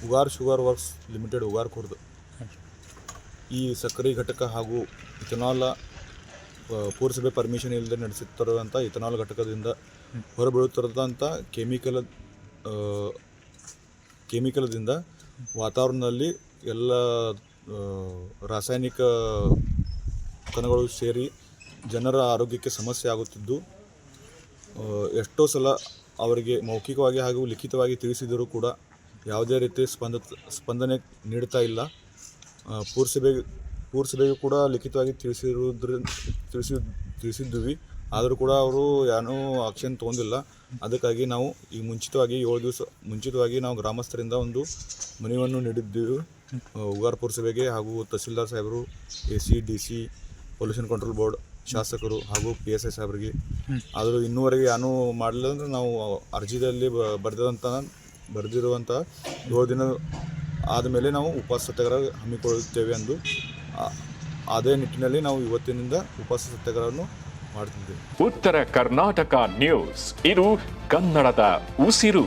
Ugar sugar works limited Ugar Khurd ಈ ಸಕ್ಕರೆ ಘಟಕ ಹಾಗೂ ಇಥನಾಲ್ ಪುರಸಭೆ ಪರ್ಮಿಷನ್ ಇಲ್ಲದೆ ನಡೆಸುತ್ತಿರುವಂಥ ಇಥನಾಲ್ ಘಟಕದಿಂದ ಹೊರಬೀಳುತ್ತಿರೋದಂಥ ಕೆಮಿಕಲ್ದಿಂದ ವಾತಾವರಣದಲ್ಲಿ ಎಲ್ಲ ರಾಸಾಯನಿಕ ಕಣಗಳು ಸೇರಿ ಜನರ ಆರೋಗ್ಯಕ್ಕೆ ಸಮಸ್ಯೆ ಆಗುತ್ತಿದ್ದು, ಎಷ್ಟೋ ಸಲ ಅವರಿಗೆ ಮೌಖಿಕವಾಗಿ ಹಾಗೂ ಲಿಖಿತವಾಗಿ ತಿಳಿಸಿದರೂ ಕೂಡ ಯಾವುದೇ ರೀತಿ ಸ್ಪಂದನೆ ನೀಡ್ತಾ ಇಲ್ಲ. ಪುರಸಭೆಗೂ ಕೂಡ ಲಿಖಿತವಾಗಿ ತಿಳಿಸಿದ್ವಿ, ಆದರೂ ಕೂಡ ಅವರು ಏನೂ ಆಕ್ಷನ್ ತೊಗೊಂಡಿಲ್ಲ. ಅದಕ್ಕಾಗಿ ನಾವು ಈ ಮುಂಚಿತವಾಗಿ 7 ದಿವಸ ಮುಂಚಿತವಾಗಿ ನಾವು ಗ್ರಾಮಸ್ಥರಿಂದ ಒಂದು ಮನವಿಯನ್ನು ನೀಡಿದ್ದೀವಿ ಉಗಾರ್ ಪುರಸಭೆಗೆ ಹಾಗೂ ತಹಸೀಲ್ದಾರ್ ಸಾಹೇಬರು, AC, DC, pollution control board, ಶಾಸಕರು ಹಾಗೂ PSI ಸಾಹೇಬರಿಗೆ. ಆದರೂ ಇನ್ನೂವರೆಗೆ ಏನೂ ಮಾಡಲಿಲ್ಲ. ಅಂದರೆ ನಾವು ಅರ್ಜಿಯಲ್ಲಿ ಬರೆದಿರುವಂಥ 7 ದಿನ ಆದಮೇಲೆ ನಾವು ಉಪವಾಸ ಸತ್ಯಾಗ್ರಹ ಹಮ್ಮಿಕೊಳ್ಳುತ್ತೇವೆ ಎಂದು ಅದೇ ನಿಟ್ಟಿನಲ್ಲಿ ನಾವು ಇವತ್ತಿನಿಂದ ಉಪವಾಸ ಸತ್ಯಾಗ್ರಹವನ್ನು ಮಾಡ್ತಿದ್ದೇವೆ. ಉತ್ತರ ಕರ್ನಾಟಕ ನ್ಯೂಸ್, ಇದು ಕನ್ನಡದ ಉಸಿರು.